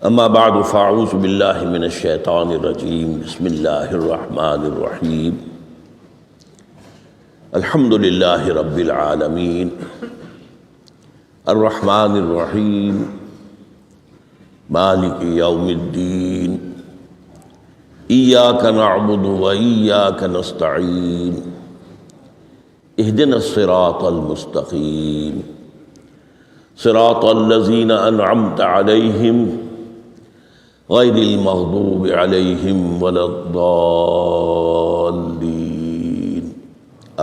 اما بعد فاعوذ باللہ من الشیطان الرجیم بسم اللہ الرحمن الرحیم الحمد للہ رب العالمین الرحمن الرحیم مالک یوم الدین ایاک نعبد و ایاک نستعین اہدنا الصراط المستقیم صراط الذین انعمت علیہم غیر المغضوب علیہم ولا الضالین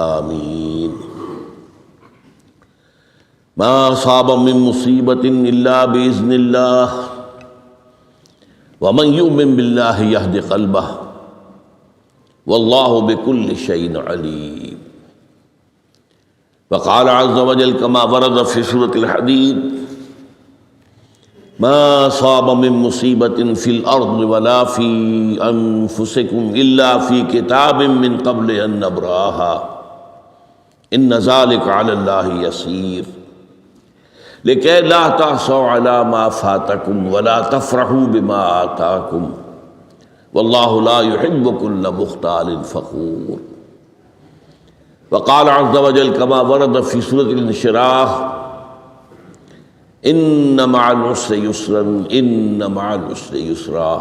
آمین ما اصاب من مصیبت الا باذن اللہ ومن یؤمن باللہ یہد قلبہ واللہ بکل شیء علیم وقال عز وجل كما ورد في سورة الحديد ما أصاب من مصيبة في الأرض ولا في أنفسكم إلا في كتاب من قبل أن نبرأها إن ذلك على الله يسير لكي لا تحصوا على ما فاتكم ولا تفرحوا بما آتاكم والله لا يحب كل مختال فخور وقال عز وجل كما ورد في سورة الانشراح إن مع العسر يسرا إن مع العسر يسرا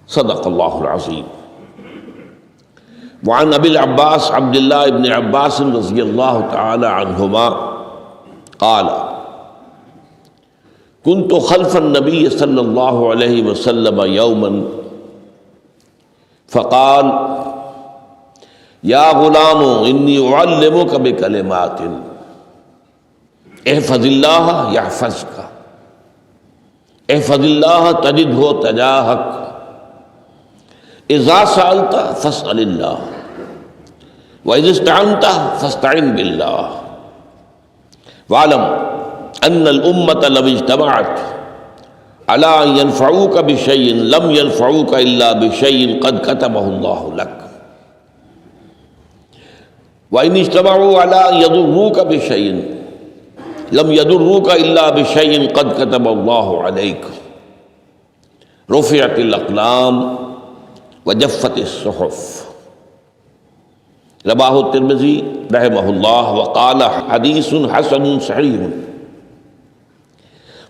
صدق الله العظيم. وعن أبي العباس عبد الله بن عباس رضي الله تعالى عنهما قال كنت خلف النبي صلى الله عليه وسلم يوما فقال یا غلام انی اعلمک بکلمات احفظ اللہ یحفظک احفظ اللہ تجدہ تجاہک اذا سألت فاسأل اللہ واذا استعنت فاستعن باللہ واعلم ان الامة لو اجتمعت على ان ينفعوك بشيء لم ينفعوك الا بشيء قد كتبه الله لك وَإِنِ اجْتَمَعُوا عَلَىٰ أَن يَضُرُّوكَ بِشَيْءٍ لَمْ يَضُرُّوكَ إِلَّا بِشَيْءٍ قَدْ كَتَبَ اللَّهُ عَلَيْكَ رُفِعَتِ الْأَقْلَامُ وَجَفَّتِ الصُّحُفُ رواه الترمذی رحمہ اللہ وقال حدیث حسن صحیح.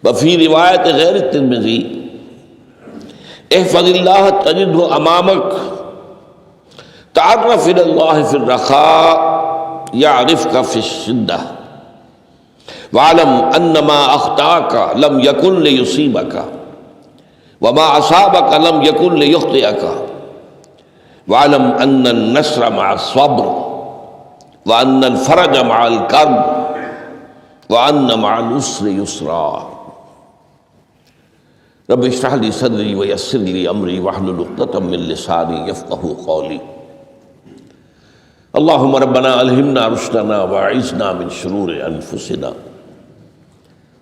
وفي روایت غیر الترمذی احفظ اللہ تجدہ امامک تعرف الى اللہ فی الرخاء یعرفک فی الشدہ وعلم ان ما اخطاک لم یکن لیصیبک وما اصابک لم یکن لیخطئک وعلم ان النصر مع الصبر وان الفرج مع الكرب وان مع العسر یسرا. رب اشرح لي صدری ویسر لي امری واحلل عقدۃ من لسانی یفقہوا قولی. اللہم ربنا الہمنا رشدنا واعذنا من شرور انفسنا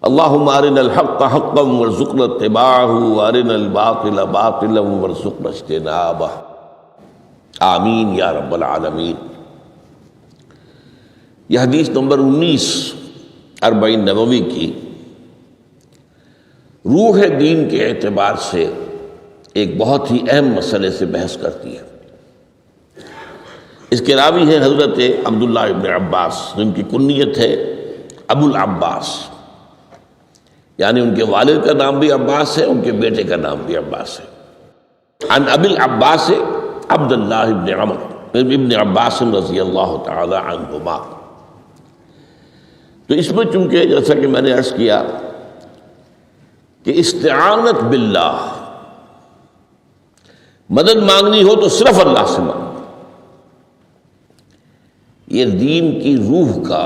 اللہم ارنا الحق حقا وارزقنا اتباعہ وارنا الباطل باطلا وارزقنا اجتنابہ آمین یا رب العالمین. یہ حدیث نمبر 19 40 نبوی کی روح دین کے اعتبار سے ایک بہت ہی اہم مسئلے سے بحث کرتی ہے. اس کے راوی ہیں حضرت عبداللہ ابن عباس جن کی کنیت ہے ابو العباس، یعنی ان کے والد کا نام بھی عباس ہے، ان کے بیٹے کا نام بھی عباس ہے. عن ابی العباس عبداللہ ابن عمر ابن عباس رضی اللہ تعالی عنہما. تو اس میں چونکہ جیسا کہ میں نے عرض کیا کہ استعانت باللہ، مدد مانگنی ہو تو صرف اللہ سے مانگو، یہ دین کی روح کا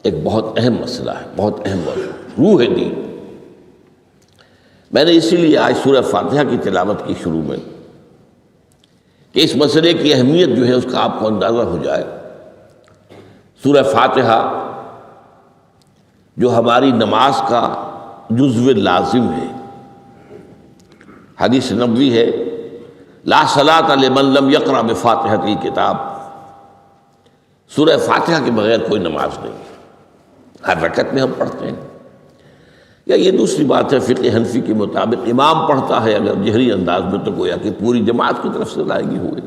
ایک بہت اہم مسئلہ ہے، بہت اہم موضوع روح دین. میں نے اسی لیے آج سورہ فاتحہ کی تلاوت کی شروع میں کہ اس مسئلے کی اہمیت جو ہے اس کا آپ کو اندازہ ہو جائے. سورہ فاتحہ جو ہماری نماز کا جزو لازم ہے، حدیث نبوی ہے لا صلاۃ لمن لم یقرأ بفاتحۃ الکتاب، سورہ فاتحہ کے بغیر کوئی نماز نہیں. ہر رکعت میں ہم پڑھتے ہیں یا یہ دوسری بات ہے، فقہ حنفی کے مطابق امام پڑھتا ہے اگر جہری انداز میں تو گویا کہ پوری جماعت کی طرف سے ادائیگی ہوئی،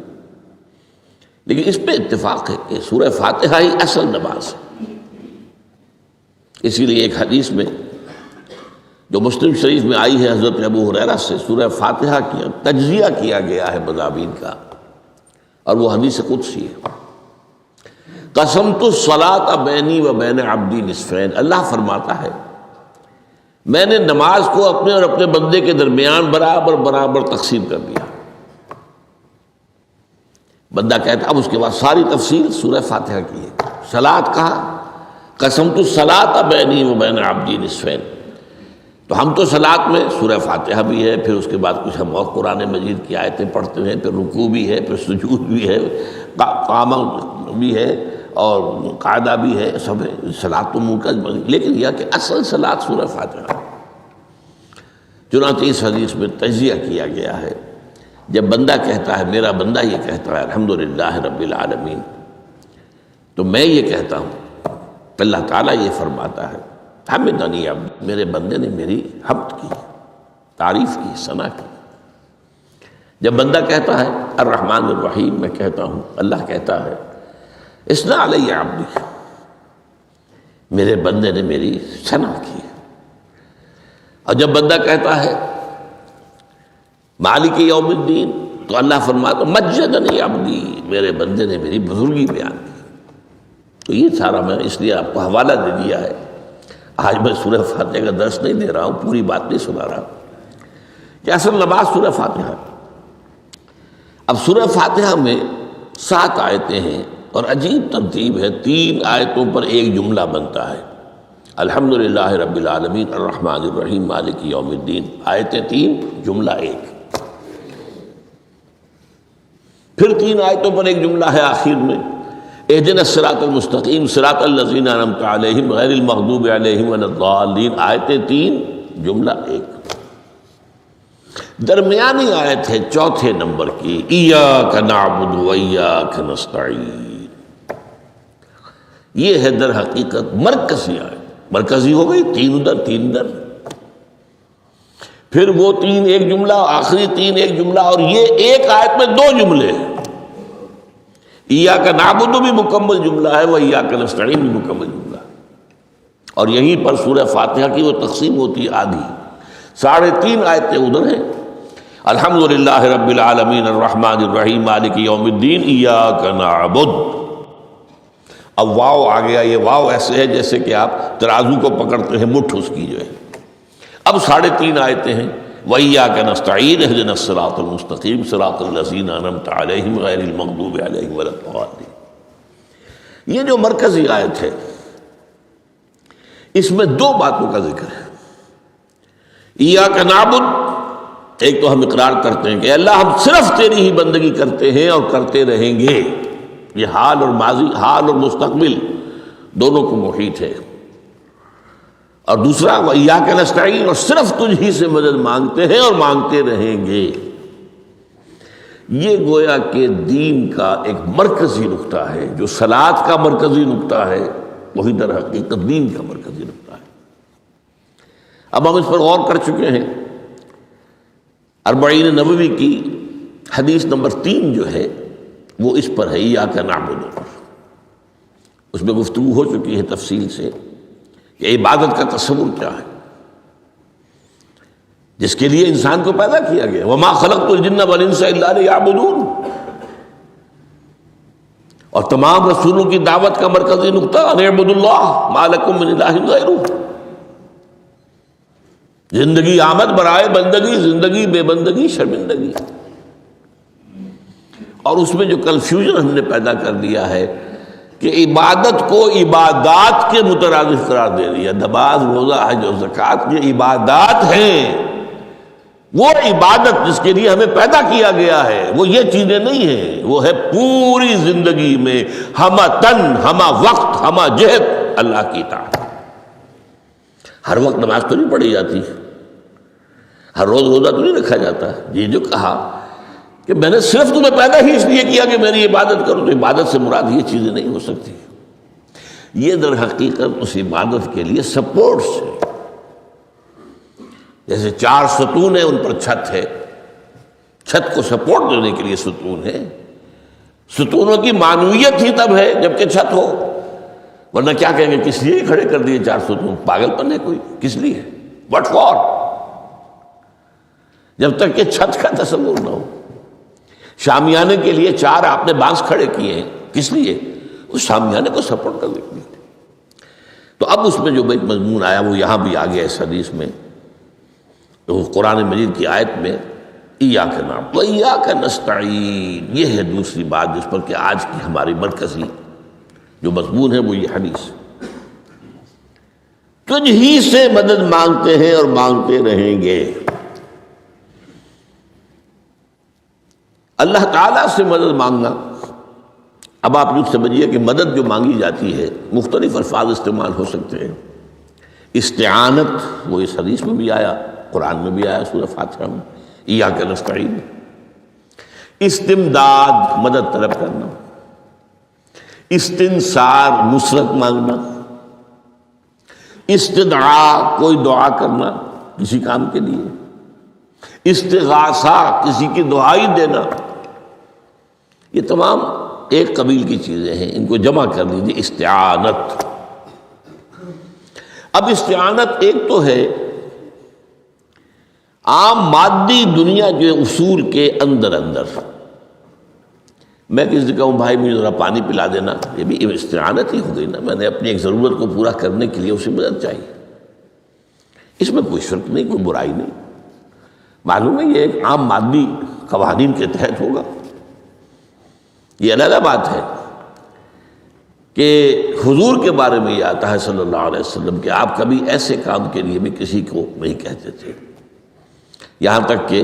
لیکن اس پہ اتفاق ہے کہ سورہ فاتحہ ہی اصل نماز ہے۔ اسی لیے ایک حدیث میں جو مسلم شریف میں آئی ہے حضرت ابو ہریرہ سے، سورہ فاتحہ کی تجزیہ کیا گیا ہے مضامین کا، اور وہ حدیث قدسی ہے۔ قسمت الصلاۃ بینی و بین عبدی نصفین، اللہ فرماتا ہے میں نے نماز کو اپنے اور اپنے بندے کے درمیان برابر برابر تقسیم کر دیا۔ بندہ کہتا، اب اس کے بعد ساری تفصیل سورہ فاتحہ کی ہے۔ صلاۃ کہا، قسمت الصلاۃ بینی و بین عبدی نصفین، تو ہم تو صلاۃ میں سورہ فاتحہ بھی ہے، پھر اس کے بعد کچھ ہم اور قرآن مجید کی آیتیں پڑھتے ہیں، پھر رکوع بھی ہے، پھر سجود بھی ہے، قیام بھی ہے اور قاعدہ بھی ہے، سب ہے۔ صلاۃ تو منہ کا، لیکن یہ کہ اصل صلاۃ سورہ فاتحہ۔ چنانچہ اس حدیث میں تجزیہ کیا گیا ہے، جب بندہ کہتا ہے، میرا بندہ یہ کہتا ہے الحمدللہ رب العالمین، تو میں یہ کہتا ہوں، اللہ تعالیٰ یہ فرماتا ہے حمدنی عبدی، میرے بندے نے میری حمد کی، تعریف کی، ثنا کی۔ جب بندہ کہتا ہے الرحمن الرحیم، میں کہتا ہوں، اللہ کہتا ہے اثنا علی عبدی، میرے بندے نے میری ثنا کی۔ اور جب بندہ کہتا ہے مالک یوم الدین، تو اللہ فرماتا مجدنی عبدی، میرے بندے نے میری بزرگی بیان کی۔ تو یہ سارا میں اس لیے آپ کو حوالہ دے دیا ہے۔ آج میں سورہ فاتحہ کا درس نہیں دے رہا ہوں، پوری بات نہیں سنا رہا کہ اصل نماز سورہ فاتحہ۔ اب سورہ فاتحہ میں 7 آیتیں ہیں، اور عجیب ترتیب ہے، 3 آیتوں پر ایک جملہ بنتا ہے۔ الحمدللہ رب العالمین الرحمن الرحیم مالک یوم الدین، آیتیں 3، جملہ 1۔ پھر 3 آیتوں پر ایک جملہ ہے آخر میں، اہدنا الصراط المستقیم صراط الذین انعمت علیہم غیر المغضوب علیہم ولا الضالین، آیتیں 3، جملہ 1۔ درمیانی آیت ہے 4 نمبر کی، ایاک نعبد و ایاک نستعین۔ یہ ہے در حقیقت مرکزی آیت، مرکزی ہو گئی، 3 ادھر 3 ادھر، پھر وہ 3 ایک جملہ، آخری 3 ایک جملہ، اور یہ ایک آیت میں 2 جملے ہیں۔ ایاک نعبد بھی مکمل جملہ ہے، و ایاک نستعین بھی مکمل جملہ ہے، اور یہیں پر سورہ فاتحہ کی وہ تقسیم ہوتی ہے آدھی۔ 3.5 آیتیں ادھر ہیں، الحمدللہ رب العالمین الرحمن الرحیم مالک یوم الدین ایاک نعبد۔ اب واو آ گیا، یہ واو ایسے ہے جیسے کہ آپ ترازو کو پکڑتے ہیں، مٹھ اس کی جو ہے۔ اب 3.5 آیتیں ہیں، وَإِيَّاكَ نَسْتَعِينُ اهْدِنَا الصِّرَاطَ الْمُسْتَقِيمَ صِرَاطَ الَّذِينَ أَنْعَمْتَ عَلَيْهِمْ غَيْرِ الْمَغْضُوبِ عَلَيْهِمْ وَلَا الضَّالِّينَ۔ یہ جو مرکزی آیت ہے، اس میں 2 باتوں کا ذکر ہے۔ ایاک نعبد، ایک تو ہم اقرار کرتے ہیں کہ اللہ ہم صرف تیری ہی بندگی کرتے ہیں اور کرتے رہیں گے، یہ حال اور ماضی، حال اور مستقبل دونوں کو محیط ہے۔ اور دوسرا وَإِيَّاكَ نَسْتَعِينُ، اور صرف تجھ ہی سے مدد مانگتے ہیں اور مانگتے رہیں گے۔ یہ گویا کہ دین کا ایک مرکزی نقطہ ہے، جو صلاۃ کا مرکزی نقطہ ہے، وہی در حقیقت دین کا مرکزی نقطہ ہے۔ اب ہم اس پر غور کر چکے ہیں، 40 نبوی کی حدیث نمبر 3 جو ہے وہ اس پر ہے، ایاک نعبد۔ اس میں گفتگو ہو چکی ہے تفصیل سے کہ عبادت کا تصور کیا ہے، جس کے لیے انسان کو پیدا کیا گیا، وما خلقت الجن والانس الا لیعبدون۔ اور تمام رسولوں کی دعوت کا مرکزی نقطہ ان اعبدوا اللہ ما لکم من الہ غیرہ۔ زندگی آمد برائے بندگی، زندگی بے بندگی شرمندگی۔ اور اس میں جو کنفیوژن ہم نے پیدا کر دیا ہے کہ عبادت کو عبادات کے مترادف قرار دے دیا، نماز روزہ حج اور زکوٰۃ یہ عبادات ہیں، وہ عبادت جس کے لیے ہمیں پیدا کیا گیا ہے وہ یہ چیزیں نہیں ہیں، وہ ہے پوری زندگی میں ہمہ تن ہمہ وقت ہمہ جہت اللہ کی اطاعت۔ ہر وقت نماز تو نہیں پڑھی جاتی، ہر روز روزہ تو نہیں رکھا جاتا۔ یہ جو کہا کہ میں نے صرف تمہیں پیدا ہی اس لیے کیا کہ میری عبادت کرو، تو عبادت سے مراد یہ چیزیں نہیں ہو سکتی۔ یہ در حقیقت اس عبادت کے لیے سپورٹس ہے، جیسے 4 ستون ہیں ان پر چھت ہے، چھت کو سپورٹ دینے کے لیے ستون ہے. ستونوں کی معنویت ہی تب ہے جبکہ چھت ہو، ورنہ کیا کہیں گے کس لیے کھڑے کر دیے 4 ستون؟ پاگل پن ہے کوئی؟ کس لیے؟ What for? جب تک کہ چھت کا تصور نہ ہو. شامیانے کے لیے 4 آپ نے بانس کھڑے کیے ہیں، کس لیے؟ اس شامیانے کو سپورٹ کرنے کے لیے. تو اب اس میں جو ایک مضمون آیا وہ یہاں بھی آ گیا اس حدیث میں، تو قرآن مجید کی آیت میں ایاک نعبد و ایاک نستعین، یہ ہے دوسری بات جس پر کہ آج کی ہماری مرکزی جو مضمون ہے وہ یہ حدیث. تجھ ہی سے مدد مانگتے ہیں اور مانگتے رہیں گے. اللہ تعالیٰ سے مدد مانگنا، اب آپ یوں سمجھیے کہ مدد جو مانگی جاتی ہے مختلف الفاظ استعمال ہو سکتے ہیں. استعانت وہ اس حدیث میں بھی آیا، قرآن میں بھی آیا سورہ فاتحہ میں، ایاک نستعین. استمداد مدد طلب کرنا، استنصار نصرت مانگنا، استدعاء کوئی دعا کرنا کسی کام کے لیے، استغاثہ کسی کی دعائی دینا، یہ تمام ایک قبیل کی چیزیں ہیں. ان کو جمع کر لیجیے استعانت. اب استعانت ایک تو ہے عام مادی دنیا جو اصول کے اندر میں کسی سے کہوں بھائی مجھے ذرا پانی پلا دینا، یہ بھی استعانت ہی ہو گئی نا. میں نے اپنی ایک ضرورت کو پورا کرنے کے لیے اسے مدد چاہیے. اس میں کوئی شرک نہیں، کوئی برائی نہیں. معلوم ہے یہ ایک عام مادی قوانین کے تحت ہوگا. یہ علیحدہ بات ہے کہ حضور کے بارے میں یہ آتا ہے صلی اللہ علیہ وسلم کہ آپ کبھی ایسے کام کے لیے بھی کسی کو نہیں کہتے تھے. یہاں تک کہ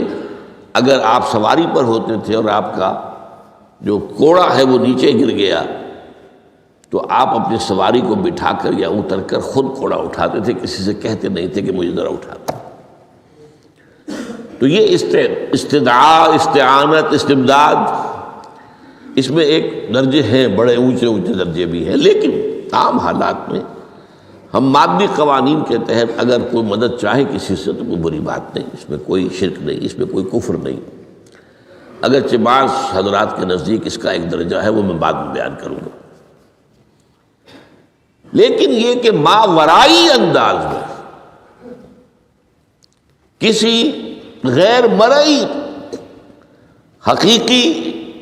اگر آپ سواری پر ہوتے تھے اور آپ کا جو کوڑا ہے وہ نیچے گر گیا تو آپ اپنی سواری کو بٹھا کر یا اتر کر خود کوڑا اٹھاتے تھے، کسی سے کہتے نہیں تھے کہ مجھے ذرا اٹھا دو. تو یہ استدعاء، استعانت، استمداد، اس میں ایک درجے ہیں، بڑے اونچے اونچے درجے بھی ہیں. لیکن عام حالات میں ہم مادی قوانین کے تحت اگر کوئی مدد چاہے کسی سے تو کوئی بری بات نہیں، اس میں کوئی شرک نہیں، اس میں کوئی کفر نہیں. اگرچہ بعض حضرات کے نزدیک اس کا ایک درجہ ہے، وہ میں بعد میں بیان کروں گا. لیکن یہ کہ ماورائی انداز میں کسی غیر مرئی حقیقی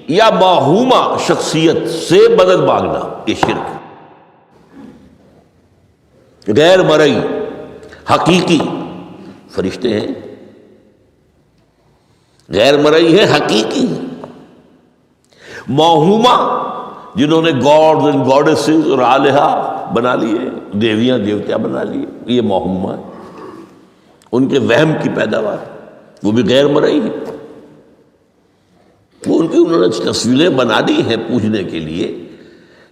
یا موہومہ شخصیت سے مدد مانگنا، یہ شرک. غیر مرئی حقیقی فرشتے ہیں، غیر مرئی ہے حقیقی. موہومہ جنہوں نے گاڈز اینڈ گاڈیسز اور آلہہ بنا لیے، دیویاں دیوتیاں بنا لیے، یہ موہومہ ہے، ان کے وہم کی پیداوار، وہ بھی غیر مرئی ہے. وہ انہوں نے تصویریں بنا دی ہیں پوجنے کے لیے،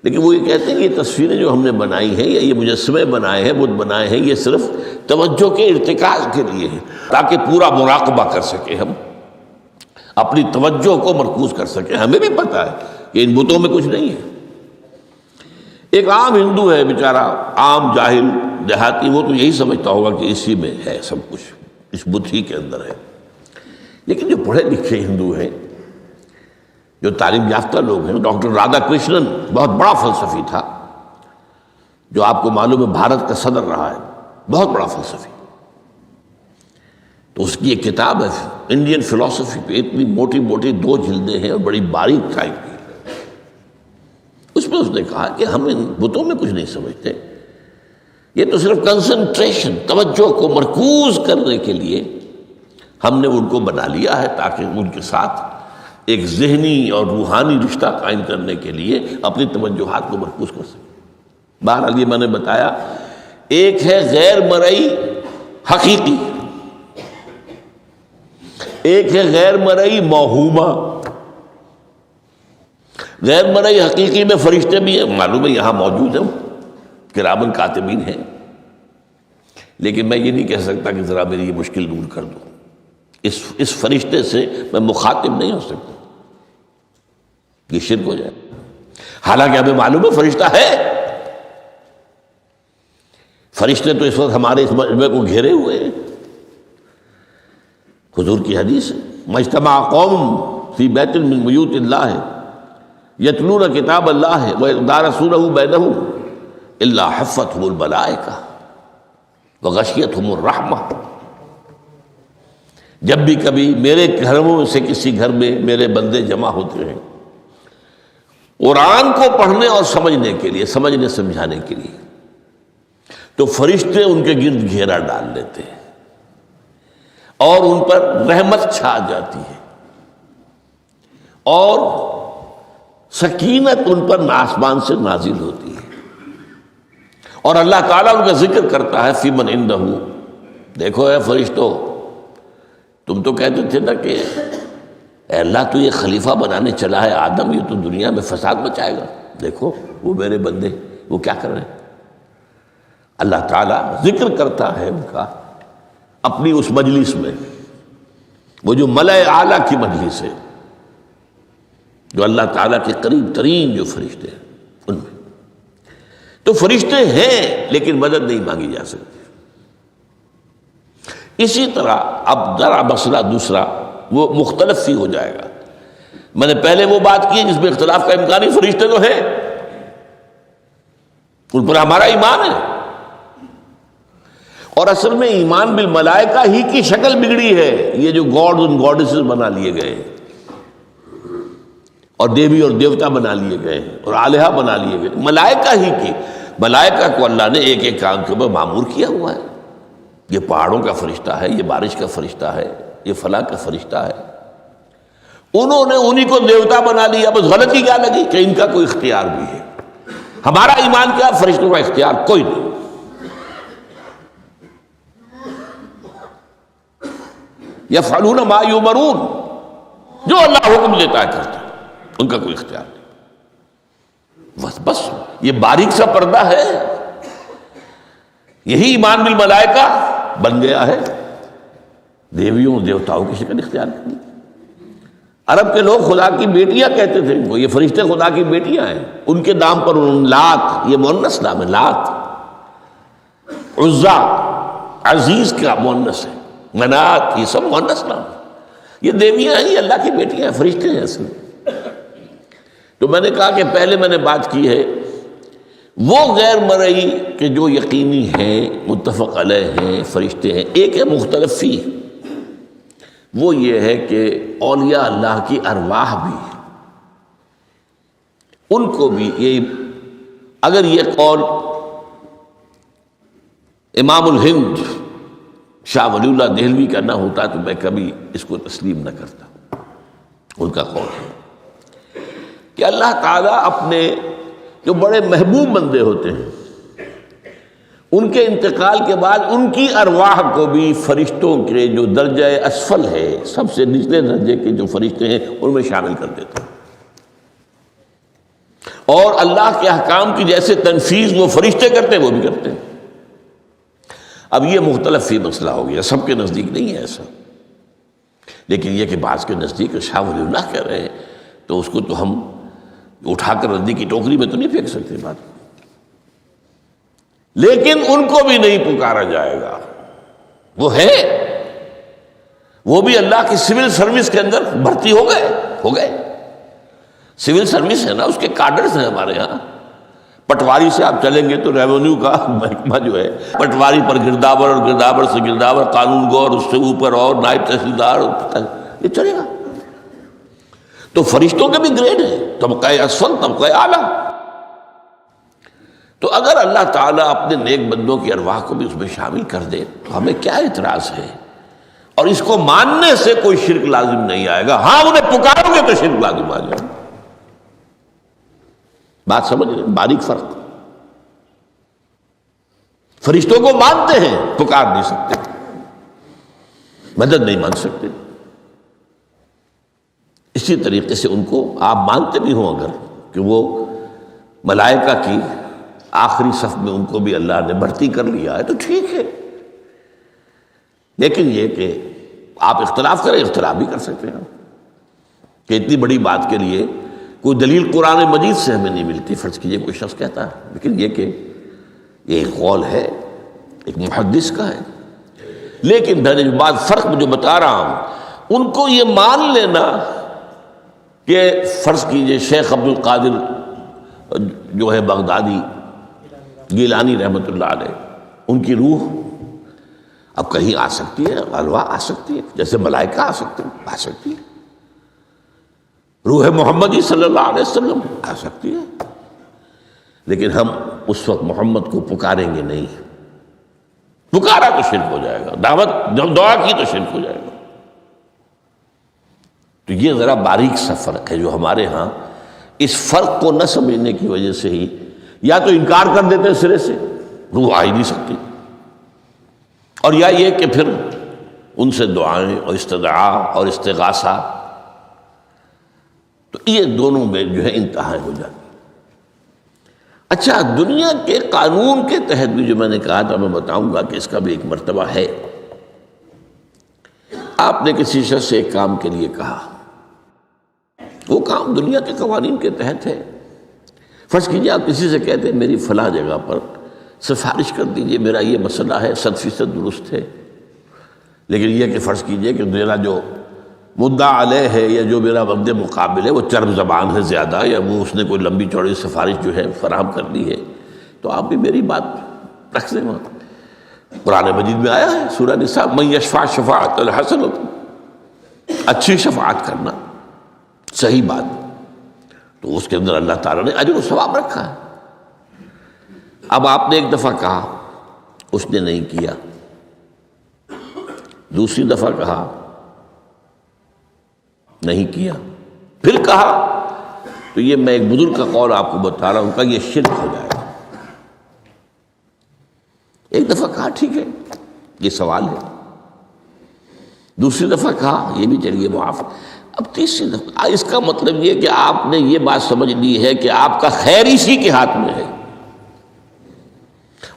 لیکن وہ یہ کہتے ہیں کہ یہ تصویریں جو ہم نے بنائی ہیں یا یہ مجسمے بنائے ہیں، بت بنائے ہیں، یہ صرف توجہ کے ارتکاز کے لیے ہیں تاکہ پورا مراقبہ کر سکیں، ہم اپنی توجہ کو مرکوز کر سکیں. ہمیں بھی پتہ ہے کہ ان بتوں میں کچھ نہیں ہے. ایک عام ہندو ہے بیچارہ، عام جاہل دیہاتی، وہ تو یہی سمجھتا ہوگا کہ اسی میں ہے سب کچھ، اس بت ہی کے اندر ہے. لیکن جو پڑھے لکھے ہندو ہیں، جو تعلیم یافتہ لوگ ہیں، ڈاکٹر رادھا کرشنن بہت بڑا فلسفی تھا، جو آپ کو معلوم ہے بھارت کا صدر رہا ہے، بہت بڑا فلسفی. تو اس کی ایک کتاب ہے انڈین فلسفی پہ، اتنی موٹی موٹی 2 جلدیں ہیں اور بڑی باریک ٹائپ کی. اس میں اس نے کہا کہ ہم ان بتوں میں کچھ نہیں سمجھتے، یہ تو صرف کنسنٹریشن، توجہ کو مرکوز کرنے کے لیے ہم نے ان کو بنا لیا ہے تاکہ ان کے ساتھ ایک ذہنی اور روحانی رشتہ قائم کرنے کے لیے اپنی توجہات کو مرکوز کر سکیں. بہرحال یہ میں نے بتایا، ایک ہے غیر مرئی حقیقی، ایک ہے غیر مرئی موہومہ. غیر مرئی حقیقی میں فرشتے بھی ہیں، معلوم ہے یہاں موجود ہیں، کرامن کاتبین ہیں، لیکن میں یہ نہیں کہہ سکتا کہ ذرا میری یہ مشکل دور کر دو. اس فرشتے سے میں مخاطب نہیں ہو سکتا، یہ شرک ہو جائے. حالانکہ ہمیں معلوم ہے فرشتہ ہے. فرشتے تو اس وقت ہمارے اس مجمع کو گھیرے ہوئے ہیں. حضور کی حدیث ہے، مجتمع قوم فی بیت من بیوت اللہ یتلون کتاب اللہ ویدارسونہ بینہم الا حفتہم الملائکہ وغشیتہم الرحمہ۔ جب بھی کبھی میرے گھروں سے کسی گھر میں میرے بندے جمع ہوتے ہیں قرآن کو پڑھنے اور سمجھنے کے لیے، سمجھنے سمجھانے کے لیے، تو فرشتے ان کے گرد گھیرا ڈال لیتے ہیں اور ان پر رحمت چھا جاتی ہے اور سکینت ان پر آسمان سے نازل ہوتی ہے، اور اللہ تعالیٰ ان کا ذکر کرتا ہے فی من عندہ۔ دیکھو اے فرشتو، تم تو کہتے تھے نا کہ اے اللہ تو یہ خلیفہ بنانے چلا ہے آدم، یہ تو دنیا میں فساد مچائے گا، دیکھو وہ میرے بندے وہ کیا کر رہے ہیں۔ اللہ تعالیٰ ذکر کرتا ہے ان کا اپنی اس مجلس میں، وہ جو ملأ اعلیٰ کی مجلس ہے، جو اللہ تعالیٰ کے قریب ترین جو فرشتے ہیں ان میں۔ تو فرشتے ہیں لیکن مدد نہیں مانگی جا سکتی۔ اسی طرح اب ذرا مسئلہ دوسرا وہ مختلف ہی ہو جائے گا۔ میں نے پہلے وہ بات کی جس میں اختلاف کا امکان ہی، فرشتے تو ہیں، ان پر ہمارا ایمان ہے، اور اصل میں ایمان بالملائکہ ہی کی شکل بگڑی ہے، یہ جو گاڈز اور گاڈیسز بنا لیے گئے اور دیوی اور دیوتا بنا لیے گئے اور آلہہ بنا لیے گئے، ملائکہ ہی کی۔ ملائکہ کو اللہ نے ایک ایک کام کے اوپر معمور کیا ہوا ہے، یہ پہاڑوں کا فرشتہ ہے، یہ بارش کا فرشتہ ہے، یہ فلاں کا فرشتہ ہے۔ انہوں نے انہی کو دیوتا بنا لیا، بس غلطی کیا لگی کہ ان کا کوئی اختیار بھی ہے۔ ہمارا ایمان کیا، فرشتوں کا اختیار کوئی نہیں۔ یفعلون ما یؤمرون، جو اللہ حکم دیتا ہے کرتے ہیں، ان کا کوئی اختیار نہیں۔ بس یہ باریک سا پردہ ہے، یہی ایمان بالملائکہ بن گیا ہے، دیویوں دیوتاؤں کی شکل اختیار کی۔ عرب کے لوگ خدا کی بیٹیاں کہتے تھے ان کو، یہ فرشتے خدا کی بیٹیاں ہیں، ان کے نام پر لات، یہ مؤنث نام ہے، لات، عزا عزیز کا مؤنث ہے، منات یہ سب مؤنث نام ہے، یہ دیویاں ہیں، یہ اللہ کی بیٹیاں ہیں، فرشتے ہیں اصل۔ تو میں نے کہا کہ پہلے میں نے بات کی ہے وہ غیر مرئی کہ جو یقینی ہیں، متفق علیہ ہیں، فرشتے ہیں۔ ایک ہے مختلف فی، وہ یہ ہے کہ اولیاء اللہ کی ارواح بھی، ان کو بھی یہ، اگر یہ قول امام الہند شاہ ولی اللہ دہلوی کا نہ ہوتا تو میں کبھی اس کو تسلیم نہ کرتا۔ ان کا قول ہے کہ اللہ تعالیٰ اپنے جو بڑے محبوب بندے ہوتے ہیں ان کے انتقال کے بعد ان کی ارواح کو بھی فرشتوں کے جو درجہ اسفل ہے، سب سے نچلے درجے کے جو فرشتے ہیں ان میں شامل کر دیتے ہیں، اور اللہ کے احکام کی جیسے تنفیذ وہ فرشتے کرتے ہیں وہ بھی کرتے ہیں۔ اب یہ مختلف ہی مسئلہ ہو گیا، سب کے نزدیک نہیں ہے ایسا، لیکن یہ کہ بعض کے نزدیک شاہ ولی اللہ کہہ رہے ہیں تو اس کو تو ہم اٹھا کر ردی کی ٹوکری میں تو نہیں پھینک سکتے بات، لیکن ان کو بھی نہیں پکارا جائے گا، وہ ہے، وہ بھی اللہ کی سول سروس کے اندر بھرتی ہو گئے۔ سول سروس ہے نا، اس کے کارڈرز ہیں ہمارے ہاں۔ پٹواری سے آپ چلیں گے تو ریونیو کا محکمہ جو ہے، پٹواری پر گرداور اور گرداور سے گرداور، قانون گو اور اس سے اوپر اور نائب تحصیلدار، یہ چلے گا۔ تو فرشتوں کے بھی گریڈ ہیں، طبقہ اسفل، طبقہ اعلیٰ۔ تو اگر اللہ تعالیٰ اپنے نیک بندوں کی ارواح کو بھی اس میں شامل کر دے تو ہمیں کیا اعتراض ہے، اور اس کو ماننے سے کوئی شرک لازم نہیں آئے گا۔ ہاں انہیں پکارو گے تو شرک لازم آ جائے گا۔ بات سمجھ رہے ہیں؟ باریک فرق۔ فرشتوں کو مانتے ہیں، پکار نہیں سکتے، مدد نہیں مانگ سکتے۔ اسی طریقے سے ان کو آپ مانتے بھی ہوں اگر کہ وہ ملائکہ کی آخری صف میں ان کو بھی اللہ نے بھرتی کر لیا ہے تو ٹھیک ہے، لیکن یہ کہ آپ اختلاف کریں، اختلاف بھی کر سکتے ہیں کہ اتنی بڑی بات کے لیے کوئی دلیل قرآن مجید سے ہمیں نہیں ملتی، فرض کیجئے کوئی شخص کہتا ہے، لیکن یہ کہ یہ ایک قول ہے ایک محدث کا ہے، لیکن میں نے جو بات فرق جو بتا رہا ہوں، ان کو یہ مان لینا کہ فرض کیجئے شیخ عبد القادر جو ہے بغدادی گیلانی رحمۃ اللہ علیہ، ان کی روح اب کہیں آ سکتی ہے، الوا آ سکتی ہے، جیسے ملائکہ آ سکتی ہے، روح محمدی صلی اللہ علیہ وسلم آ سکتی ہے، لیکن ہم اس وقت محمد کو پکاریں گے نہیں، پکارا تو شرک ہو جائے گا، دعوت جب دعا کی تو شرک ہو جائے گا۔ تو یہ ذرا باریک سا فرق ہے جو ہمارے ہاں اس فرق کو نہ سمجھنے کی وجہ سے ہی یا تو انکار کر دیتے ہیں سرے سے، روح آ ہی نہیں سکتی، اور یا یہ کہ پھر ان سے دعائیں اور استدعاء اور استغاثہ، تو یہ دونوں میں جو ہے انتہا ہو جاتی۔ اچھا، دنیا کے قانون کے تحت بھی جو میں نے کہا تھا، میں بتاؤں گا کہ اس کا بھی ایک مرتبہ ہے۔ آپ نے کسی شخص سے ایک کام کے لیے کہا، وہ کام دنیا کے قوانین کے تحت ہے۔ فرض کیجیے آپ کسی سے کہتے ہیں میری فلاں جگہ پر سفارش کر دیجئے، میرا یہ مسئلہ ہے، 100% درست ہے، لیکن یہ کہ فرض کیجئے کہ میرا جو مدعا علیہ ہے یا جو میرا مد مقابل ہے وہ چرب زبان ہے زیادہ، یا وہ اس نے کوئی لمبی چوڑی سفارش جو ہے فراہم کر دی ہے، تو آپ بھی میری بات رکھ دیں۔ وہاں قرآن مجید میں آیا ہے، سورہ نساء، من یشفع شفاعۃ حسنۃ، اچھی شفاعت کرنا، صحیح بات، تو اس کے اندر اللہ تعالیٰ نے اجر و ثواب رکھا ہے۔ اب آپ نے ایک دفعہ کہا، اس نے نہیں کیا، دوسری دفعہ کہا، نہیں کیا، پھر کہا، تو یہ میں ایک بزرگ کا قول آپ کو بتا رہا ہوں کہ یہ شرک ہو جائے گا۔ ایک دفعہ کہا ٹھیک ہے یہ سوال ہے، دوسری دفعہ کہا یہ بھی چلیے معاف، اب تیسری دفعہ، اس کا مطلب یہ کہ آپ نے یہ بات سمجھ لی ہے کہ آپ کا خیر اسی کے ہاتھ میں ہے،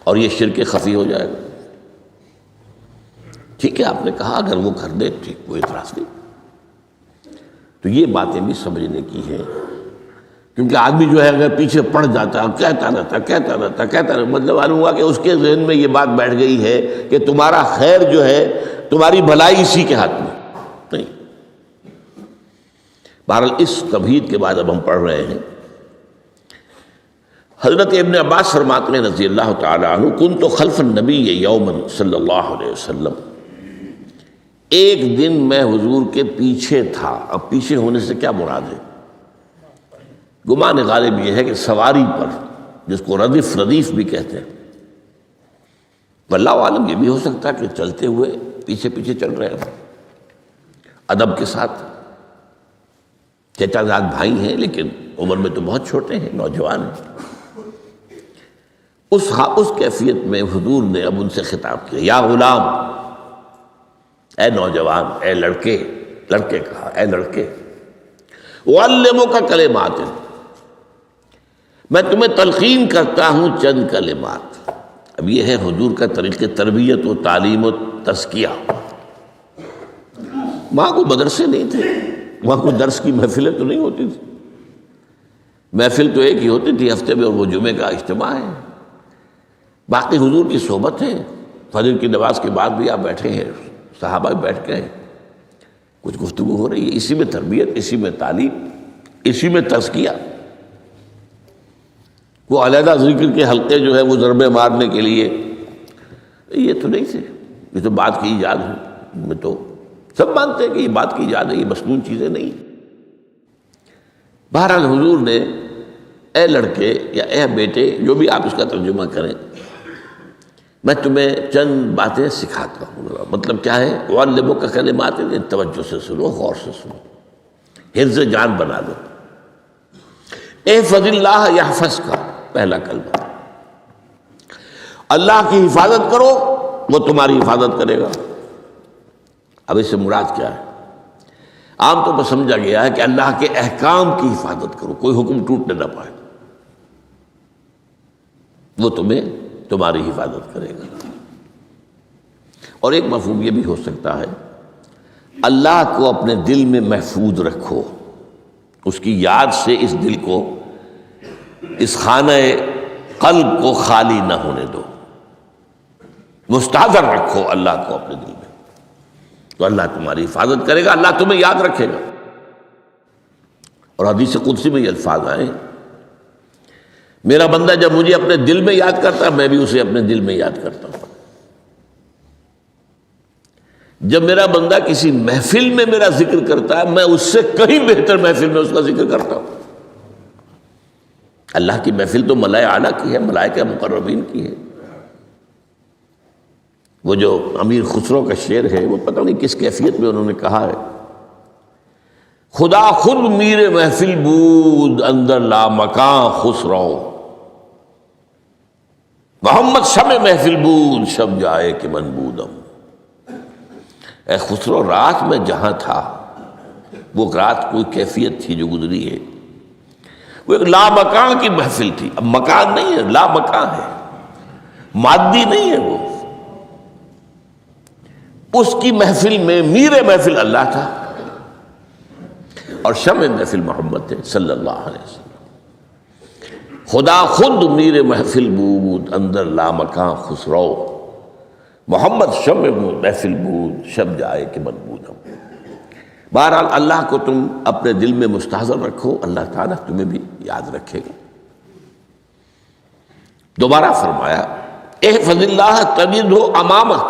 اور یہ شرک خفی ہو جائے گا۔ ٹھیک ہے، آپ نے کہا اگر وہ کر دے ٹھیک، کوئی اعتراض نہیں۔ تو یہ باتیں بھی سمجھنے کی ہیں، کیونکہ آدمی جو ہے اگر پیچھے پڑ جاتا ہے، کہتا رہتا، مطلب معلوم ہوا کہ اس کے ذہن میں یہ بات بیٹھ گئی ہے کہ تمہارا خیر جو ہے، تمہاری بھلائی اسی کے ہاتھ میں نہیں۔ بہرحال اس تمہید کے بعد اب ہم پڑھ رہے ہیں۔ حضرت ابن عباس فرماتے ہیں رضی اللہ تعالی عنہ، کنت خلف النبی یوما صلی اللہ علیہ وسلم، ایک دن میں حضور کے پیچھے تھا۔ اب پیچھے ہونے سے کیا مراد ہے؟ گمان غالب یہ ہے کہ سواری پر، جس کو ردیف بھی کہتے ہیں، واللہ عالم یہ بھی ہو سکتا ہے کہ چلتے ہوئے پیچھے پیچھے چل رہے ہیں، ادب کے ساتھ، چچا زاد بھائی ہیں لیکن عمر میں تو بہت چھوٹے ہیں، نوجوان ہیں۔ اس کیفیت میں حضور نے اب ان سے خطاب کیا، یا غلام، اے نوجوان، اے لڑکے کہا، اے لڑکے، اعلمک کلمات، میں تمہیں تلقین کرتا ہوں چند کلمات۔ اب یہ ہے حضور کا طریقہ تربیت و تعلیم و تزکیہ۔ وہاں کوئی مدرسے نہیں تھے، وہاں کوئی درس کی محفلیں تو نہیں ہوتی تھی، محفل تو ایک ہی ہوتی تھی ہفتے میں، اور وہ جمعے کا اجتماع ہے، باقی حضور کی صحبت ہے۔ فجر کی نماز کے بعد بھی آپ بیٹھے ہیں، صحابہ بھی بیٹھ گئے، کچھ گفتگو ہو رہی ہے، اسی میں تربیت، اسی میں تعلیم، اسی میں تزکیہ۔ وہ علیحدہ ذکر کے حلقے جو ہے وہ ضربے مارنے کے لیے یہ تو نہیں تھے، یہ تو بات کی ایجاد ہے، میں تو سب مانتے ہیں کہ یہ بات کی ایجاد ہے، یہ مصنوع چیزیں نہیں۔ بہرحال حضور نے اے لڑکے یا اے بیٹے، جو بھی آپ اس کا ترجمہ کریں، میں تمہیں چند باتیں سکھاتا ہوں۔ مطلب کیا ہے؟ وَعَلِّمُكَ كَلِمَاتٍ، توجہ سے سنو، غور سے سنو، حفظ جان بنا دو۔ احفظ اللہ یحفظک، پہلا کلمہ، اللہ کی حفاظت کرو وہ تمہاری حفاظت کرے گا۔ اب اس سے مراد کیا ہے؟ عام طور پر سمجھا گیا ہے کہ اللہ کے احکام کی حفاظت کرو، کوئی حکم ٹوٹنے نہ پائے، وہ تمہاری حفاظت کرے گا۔ اور ایک مفہوم یہ بھی ہو سکتا ہے، اللہ کو اپنے دل میں محفوظ رکھو، اس کی یاد سے اس دل کو، اس خانہ قلب کو خالی نہ ہونے دو۔ مستحضر رکھو اللہ کو اپنے دل میں، تو اللہ تمہاری حفاظت کرے گا، اللہ تمہیں یاد رکھے گا۔ اور حدیث قدسی میں یہ الفاظ آئے، میرا بندہ جب مجھے اپنے دل میں یاد کرتا ہے میں بھی اسے اپنے دل میں یاد کرتا ہوں۔ جب میرا بندہ کسی محفل میں میرا ذکر کرتا ہے میں اس سے کہیں بہتر محفل میں اس کا ذکر کرتا ہوں۔ اللہ کی محفل تو ملائے اعلیٰ کی ہے، ملائکہ مقربین کی ہے۔ وہ جو امیر خسرو کا شعر ہے وہ پتہ نہیں کس کیفیت میں انہوں نے کہا ہے، خدا خود میر محفل بود اندر لامکاں خسرو، محمد شمع محفل بود شب جائے کہ من بودم۔ اے خسرو، رات میں جہاں تھا وہ رات کوئی کیفیت تھی جو گزری ہے، وہ ایک لامکان کی محفل تھی۔ اب مکان نہیں ہے، لامکان ہے، مادی نہیں ہے وہ۔ اس کی محفل میں میر محفل اللہ تھا اور شمع محفل محمد تھے صلی اللہ علیہ وسلم۔ خدا خود میر محفل بود اندر لامکان خسرو، محمد شمع محفل بود شب جائے کہ من بودم۔ بہرحال اللہ کو تم اپنے دل میں مستحضر رکھو، اللہ تعالیٰ تمہیں بھی یاد رکھے گا۔ دوبارہ فرمایا احفظ اللہ تجدہ امامک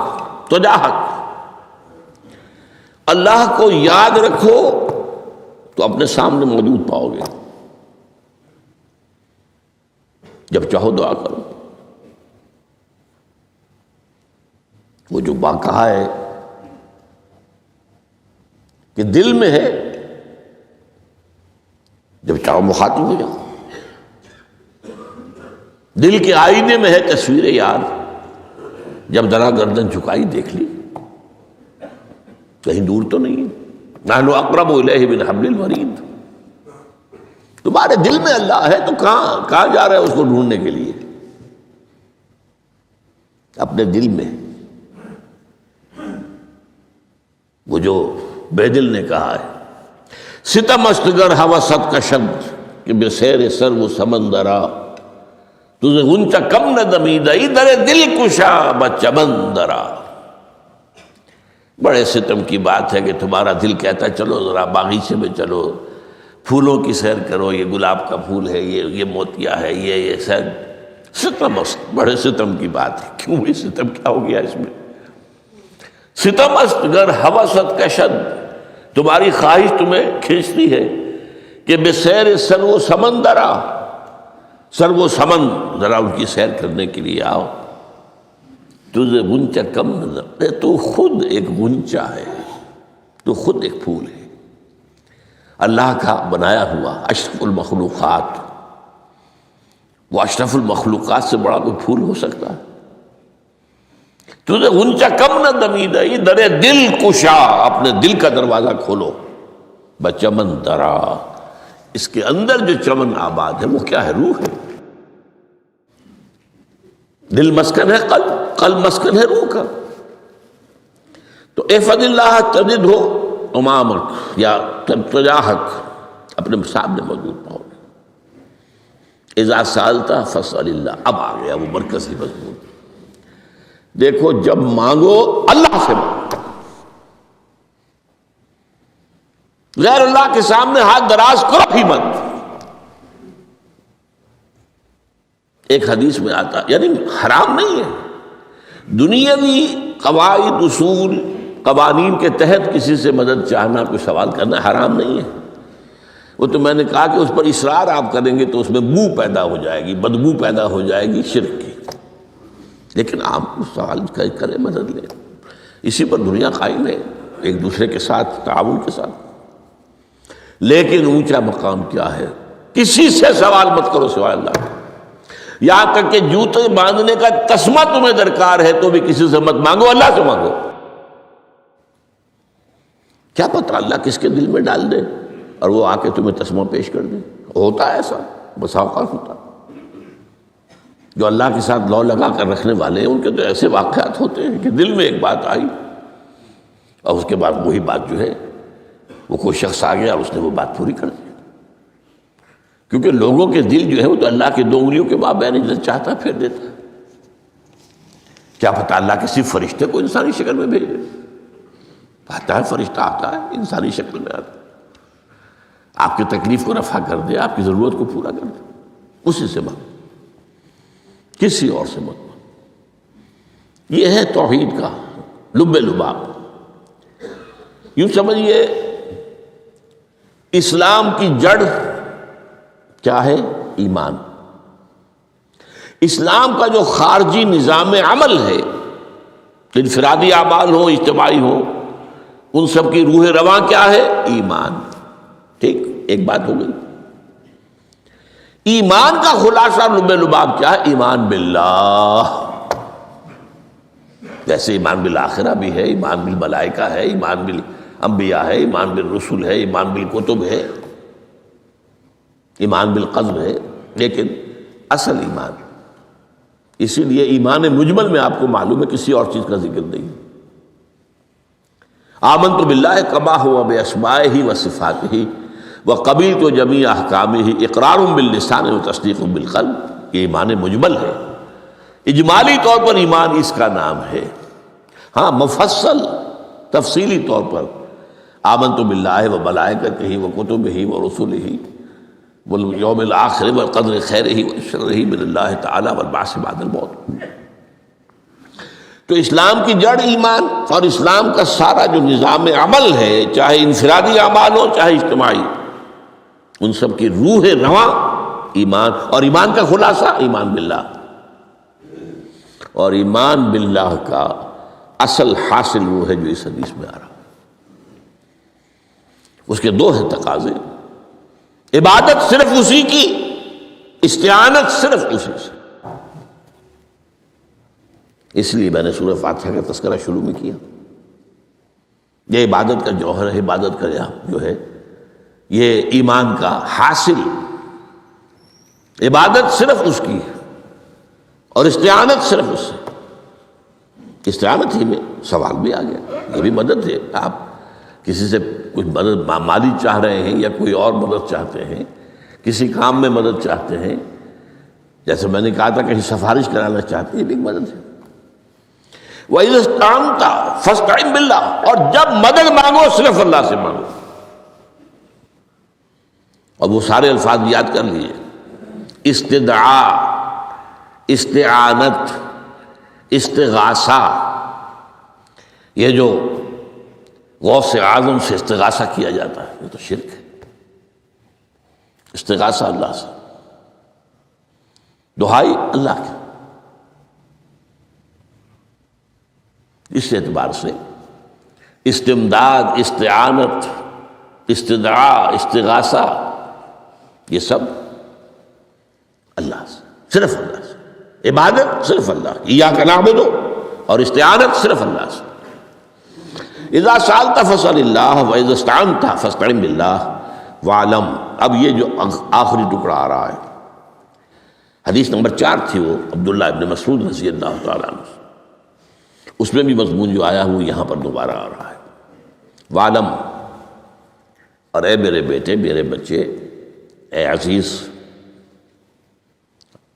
تجاہک، اللہ کو یاد رکھو تو اپنے سامنے موجود پاؤ گے، جب چاہو دعا کرو۔ وہ جو بات کہا ہے کہ دل میں ہے، جب چاہو مخاطب ہو جاؤ۔ دل کے آئینے میں ہے تصویر یاد، جب ذرا گردن جھکائی دیکھ لی، کہیں دور تو نہیں ہے۔ نحن اقرب الیہ من حبل الورید، تمہارے دل میں اللہ ہے تو کہاں جا رہے ہو اس کو ڈھونڈنے کے لیے؟ اپنے دل میں۔ وہ جو بے دل نے کہا ہے ستم استگر ہوست کا شبد کہ بے سیر سر وہ سمندرا، تجھے غنچہ کم نہ دمیدہ در دل کشا بچمندرا۔ بڑے ستم کی بات ہے کہ تمہارا دل کہتا چلو ذرا باغیچے میں چلو، پھولوں کی سیر کرو، یہ گلاب کا پھول ہے، یہ موتیا ہے، یہ سیر۔ ستم است، بڑے ستم کی بات ہے۔ کیوں یہ ستم، کیا ہو گیا اس میں؟ ستم است گر ہوست کا شد، تمہاری خواہش تمہیں کھینچتی ہے کہ بے سیر سر و سمندرا، سر و سمن ذرا ان کی سیر کرنے کے لیے آؤ۔ تجھے غنچہ کم نظر، تو خود ایک غنچہ ہے، تو خود ایک پھول ہے، اللہ کا بنایا ہوا اشرف المخلوقات۔ وہ اشرف المخلوقات سے بڑا کوئی پھول ہو سکتا ہے؟ تجھے غنچہ کم نہ دمیدہ در دل کشا، اپنے دل کا دروازہ کھولو، بچمن درا، اس کے اندر جو چمن آباد ہے وہ کیا ہے؟ روح ہے۔ دل مسکن ہے قلب، قلب مسکن ہے روح کا۔ تو احفظ اللہ تجدہ امامک یا تجاہک، اپنے سامنے موجود پاؤ گے۔ اذا سالتا فاسأل اللہ، اب آ گیا وہ مرکزی مضمون۔ دیکھو جب مانگو اللہ سے مانگو، غیر اللہ کے سامنے ہاتھ دراز کرو ہی مت۔ ایک حدیث میں آتا، یعنی حرام نہیں ہے، دنیاوی قواعد اصول قوانین کے تحت کسی سے مدد چاہنا، کوئی سوال کرنا حرام نہیں ہے۔ وہ تو میں نے کہا کہ اس پر اصرار آپ کریں گے تو اس میں بو پیدا ہو جائے گی، بدبو پیدا ہو جائے گی شرک کی، لیکن آپ سوال کریں، مدد لیں، اسی پر دنیا قائم ہے، ایک دوسرے کے ساتھ تعاون کے ساتھ۔ لیکن اونچا مقام کیا ہے؟ کسی سے سوال مت کرو سوائے اللہ کے، یہاں تک کہ جوتے باندھنے کا تسمہ تمہیں درکار ہے تو بھی کسی سے مت مانگو، اللہ سے مانگو۔ کیا پتہ اللہ کس کے دل میں ڈال دے اور وہ آ کے تمہیں تسمہ پیش کر دے۔ ہوتا ہے ایسا، بس اوقات ہوتا ہے۔ جو اللہ کے ساتھ لو لگا کر رکھنے والے ہیں ان کے تو ایسے واقعات ہوتے ہیں کہ دل میں ایک بات آئی اور اس کے بعد وہی بات جو ہے وہ کوئی شخص آ گیا اور اس نے وہ بات پوری کر دی۔ کیونکہ لوگوں کے دل جو ہے وہ تو اللہ کی دو انگلیوں کے مابین جب چاہتا پھیر دیتا ہے۔ کیا پتہ اللہ کسی فرشتے کو انسانی شکل میں بھیجے؟ آتا ہے فرشتہ، آتا ہے انسانی شکل میں آتا ہے، آپ کی تکلیف کو رفع کر دے، آپ کی ضرورت کو پورا کر دے، اسی سے مانگو، کسی اور سے مت مانگو۔ یہ ہے توحید کا لب لباب۔ یوں سمجھیے اسلام کی جڑ کیا ہے؟ ایمان۔ اسلام کا جو خارجی نظام عمل ہے، انفرادی اعمال ہو اجتماعی ہو، ان سب کی روح رواں کیا ہے؟ ایمان۔ ٹھیک، ایک بات ہو گئی۔ ایمان کا خلاصہ لب لباب کیا ہے؟ ایمان باللہ۔ جیسے ایمان بالآخرہ بھی ہے، ایمان بالملائکہ ہے، ایمان بالانبیاء ہے، ایمان بالرسل ہے، ایمان بالکتب ہے، ایمان بالقدر ہے، لیکن اصل ایمان، اسی لیے ایمان مجمل میں آپ کو معلوم ہے کسی اور چیز کا ذکر نہیں۔ آمنت باللہ کما ہوا باسمائہ و صفاتہ وقبلت جمیع احکامہ اقرار باللسان و تصدیق بالقلب۔ یہ ایمان مجمل ہے، اجمالی طور پر ایمان اس کا نام ہے۔ ہاں مفصل تفصیلی طور پر آمنت باللہ و ملائکتہ و کتبہ و رسلہ والیوم الآخر والقدر خیرہ و شرہ من اللہ تعالی والبعث بعد الموت۔ تو اسلام کی جڑ ایمان، اور اسلام کا سارا جو نظام عمل ہے، چاہے انفرادی اعمال ہو چاہے اجتماعی، ان سب کی روح رواں ایمان، اور ایمان کا خلاصہ ایمان باللہ۔ اور ایمان باللہ کا اصل حاصل وہ ہے جو اس حدیث میں آ رہا، اس کے دو ہیں تقاضے، عبادت صرف اسی کی، استعانت صرف اسی سے۔ اس لیے میں نے سورہ فاتحہ کا تذکرہ شروع میں کیا۔ یہ عبادت کا جوہر ہے، عبادت کا جو ہے یہ ایمان کا حاصل، عبادت صرف اس کی ہے اور استعانت صرف اس سے۔ استعانت ہی میں سوال بھی آ گیا، یہ بھی مدد ہے۔ آپ کسی سے کچھ مدد مالی چاہ رہے ہیں یا کوئی اور مدد چاہتے ہیں، کسی کام میں مدد چاہتے ہیں، جیسے میں نے کہا تھا کہیں سفارش کرانا چاہتے ہیں، یہ بھی مدد ہے۔ وَإِذَا اسْتَعَنْتَ فَاسْتَعِنْ بِاللَّهِ، اور جب مدد مانگو صرف اللہ سے مانگو۔ اور وہ سارے الفاظ یاد کر لیجیے، استدعاء، استعانت، استغاثہ، یہ جو غوث اعظم سے استغاثہ کیا جاتا ہے یہ تو شرک ہے۔ استغاثہ اللہ سے، دعائی اللہ کی۔ اس اعتبار سے استمداد، استعانت، استدعاء، استغاثہ، یہ سب اللہ سے، صرف اللہ سے۔ عبادت صرف اللہ کی، ایاک نعبد، اور استعانت صرف اللہ سے۔ اذا سألت فاسأل اللہ واذا استعنت فاستعن باللہ واعلم۔ اب یہ جو آخری ٹکڑا آ رہا ہے، حدیث نمبر 4 تھی وہ عبداللہ ابن مسعود رضی اللہ تعالیٰ عنہ، اس میں بھی مضمون جو آیا وہ یہاں پر دوبارہ آ رہا ہے۔ وعلم، اور اے میرے بیٹے، میرے بچے، اے عزیز،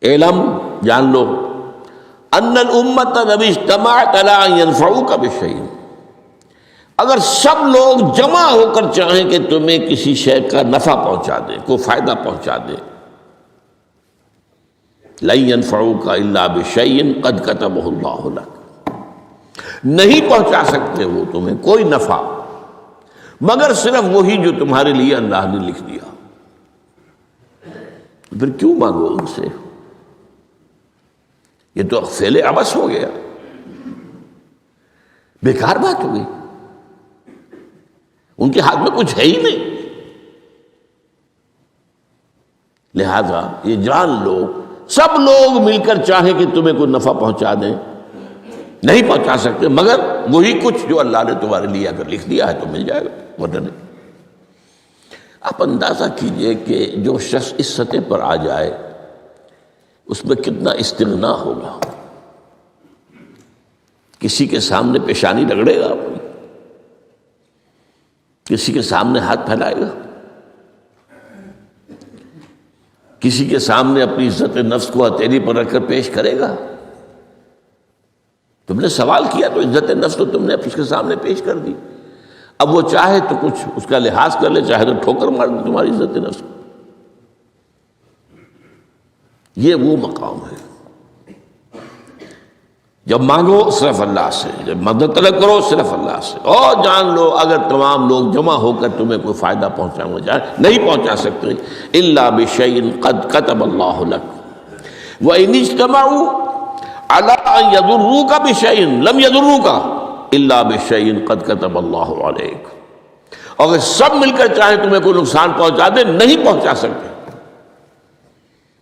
علم، جان لو، ان الامت لو اجتمعت علی ان ينفعوک بشیء، اگر سب لوگ جمع ہو کر چاہیں کہ تمہیں کسی شے کا نفع پہنچا دیں، کوئی فائدہ پہنچا دیں، لن ينفعوک الا بشیء قد کتبہ اللہ لک، نہیں پہنچا سکتے وہ تمہیں کوئی نفع مگر صرف وہی جو تمہارے لیے اللہ نے لکھ دیا۔ پھر کیوں مانگو ان سے؟ یہ تو فعل عبث ہو گیا، بیکار بات ہو گئی، ان کے ہاتھ میں کچھ ہے ہی نہیں۔ لہذا یہ جان لو، سب لوگ مل کر چاہیں کہ تمہیں کوئی نفع پہنچا دیں، نہیں پہنچا سکتے مگر وہی کچھ جو اللہ نے تمہارے لیے اگر لکھ دیا ہے تو مل جائے گا، ورنہ نہیں۔ آپ اندازہ کیجئے کہ جو شخص اس سطح پر آ جائے اس میں کتنا استغنا ہوگا، کسی کے سامنے پیشانی رگڑے گا اپنی، کسی کے سامنے ہاتھ پھیلائے گا، کسی کے سامنے اپنی عزت نفس کو ہتھیلی پر رکھ کر پیش کرے گا، تم نے سوال کیا تو عزت نفس تو تم نے اس کے سامنے پیش کر دی. اب وہ چاہے تو کچھ اس کا لحاظ کر لے، چاہے تو ٹھوکر مار دے تمہاری عزت نفس کو. یہ وہ مقام ہے جب مانگو صرف اللہ سے، جب مدد طلب کرو صرف اللہ سے. اور جان لو اگر تمام لوگ جمع ہو کر تمہیں کوئی فائدہ پہنچانا جائے نہیں پہنچا سکتے الا بشیء قد کتب اللہ لک وان اجتمعوا علی ان یضروک بشیء لم یضروک الا بشیء قد کتب اللہ علیک. اگر سب مل کر چاہیں تمہیں کوئی نقصان پہنچا دے نہیں پہنچا سکتے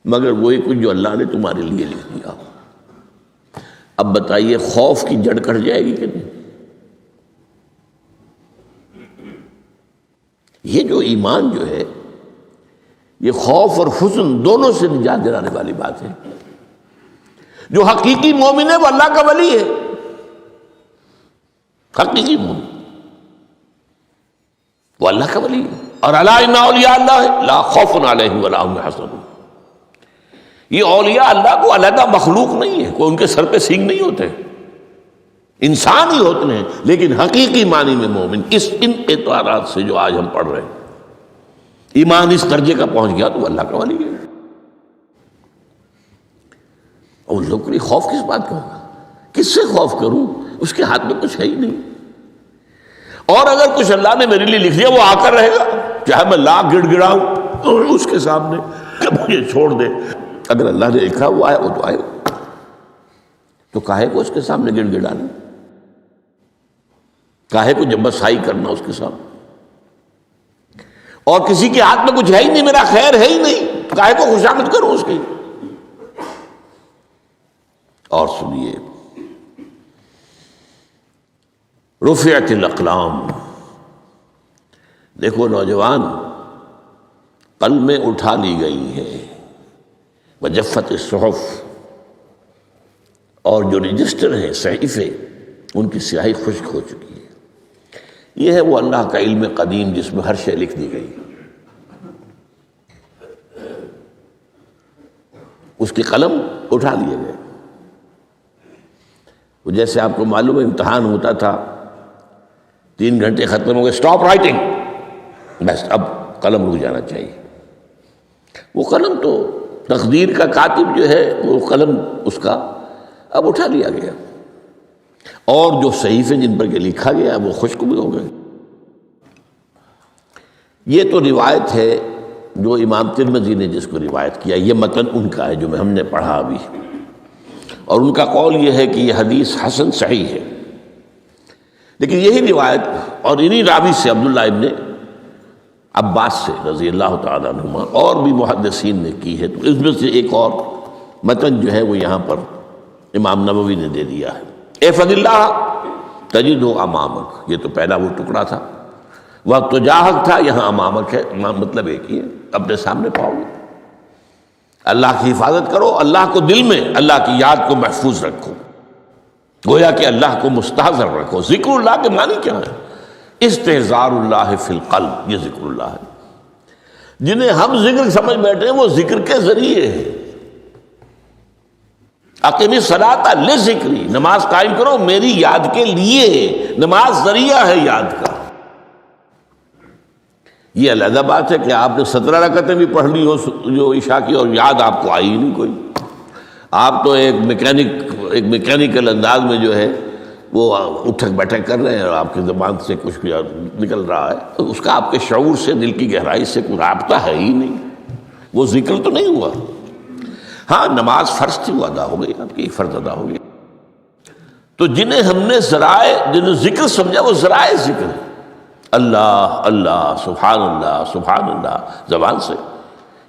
مگر وہی کچھ جو اللہ نے تمہارے لیے لکھ دیا. اب بتائیے خوف کی جڑ کٹ جائے گی کہ نہیں؟ یہ جو ایمان جو ہے یہ خوف اور حزن دونوں سے نجات دلانے والی بات ہے. جو حقیقی مومن ہے وہ اللہ کا ولی ہے، حقیقی مومن وہ اللہ کا ولی ہے. اور الا ان اولیاء اللہ لا خوف علیہم ولا هم يحزنون. یہ اولیاء اللہ کو علیحدہ مخلوق نہیں ہے، کوئی ان کے سر پہ سینگ نہیں ہوتے، انسان ہی ہوتے ہیں لیکن حقیقی معنی میں مومن. ان اعتبارات سے جو آج ہم پڑھ رہے ہیں ایمان اس درجے کا پہنچ گیا تو اللہ کا ولی ہے. اور لوگ کے لیے خوف کس بات کا ہوگا؟ کس سے خوف کروں؟ اس کے ہاتھ میں کچھ ہے ہی نہیں. اور اگر کچھ اللہ نے میرے لیے لکھ دیا وہ آ کر رہے گا، چاہے میں لاکھ گڑ گڑاؤں اس کے سامنے کہ مجھے چھوڑ دے. اگر اللہ نے لکھا وہ آیا وہ تو آئے گا، تو کاہے کو اس کے سامنے گڑ گڑانا، کاہے کو جبسائی کرنا اس کے سامنے. اور کسی کے ہاتھ میں کچھ ہے ہی نہیں، میرا خیر ہے ہی نہیں، تو کاہے کو خوشامد کروں اس کی. اور سنیے رفعت الاقلام. دیکھو نوجوان، قلمیں اٹھا لی گئی ہیں، وجفت الصحف، اور جو رجسٹر ہیں صحیفے ان کی سیاہی خشک ہو چکی ہے. یہ ہے وہ اللہ کا علم قدیم جس میں ہر شے لکھ دی گئی. اس کی قلم اٹھا لیے گئے. وہ جیسے آپ کو معلوم ہے امتحان ہوتا تھا، 3 گھنٹے ختم ہو گئے، اسٹاپ رائٹنگ، بس اب قلم رک جانا چاہیے. وہ قلم تو تقدیر کا کاتب جو ہے وہ قلم اس کا اب اٹھا لیا گیا، اور جو صحیفے جن پر کہ لکھا گیا وہ خشک بھی ہو گئے. یہ تو روایت ہے جو امام ترمذی نے جس کو روایت کیا، یہ متن ان کا ہے جو ہم نے پڑھا ابھی، اور ان کا قول یہ ہے کہ یہ حدیث حسن صحیح ہے. لیکن یہی روایت اور انہی راوی سے عبداللہ ابن عباس سے رضی اللہ تعالیٰ عنہما اور بھی محدثین نے کی ہے. تو اس میں سے ایک اور متن جو ہے وہ یہاں پر امام نووی نے دے دیا ہے. احفظ اللہ تجدہ امامک، یہ تو پہلا وہ ٹکڑا تھا. وقت تجاہک تھا، یہاں امامک ہے، مطلب ایک ہی ہے، اپنے سامنے پاؤ گے. اللہ کی حفاظت کرو، اللہ کو دل میں، اللہ کی یاد کو محفوظ رکھو، گویا کہ اللہ کو مستحضر رکھو. ذکر اللہ کے معنی کیا ہے؟ استحضار اللہ فی القلب، یہ ذکر اللہ ہے. جنہیں ہم ذکر سمجھ بیٹھے ہیں وہ ذکر کے ذریعے ہے. اقیم الصلاۃ لذکری، نماز قائم کرو میری یاد کے لیے. نماز ذریعہ ہے یاد کا. یہ علیحدہ بات ہے کہ آپ نے 17 رکعتیں بھی پڑھ لی ہو جو عشاء کی اور یاد آپ کو آئی ہی نہیں کوئی. آپ تو ایک میکینیکل انداز میں جو ہے وہ اٹھک بیٹھک کر رہے ہیں اور آپ کی زبان سے کچھ بھی نکل رہا ہے، تو اس کا آپ کے شعور سے، دل کی گہرائی سے کوئی رابطہ ہے ہی نہیں. وہ ذکر تو نہیں ہوا. ہاں نماز فرض تھی وہ ادا ہو گئی، آپ کی فرض ادا ہو گئی. تو جنہیں ہم نے ذرائع، جنہیں ذکر سمجھا وہ ذرائع ذکر ہے. اللہ اللہ سبحان اللہ سبحان اللہ زبان سے،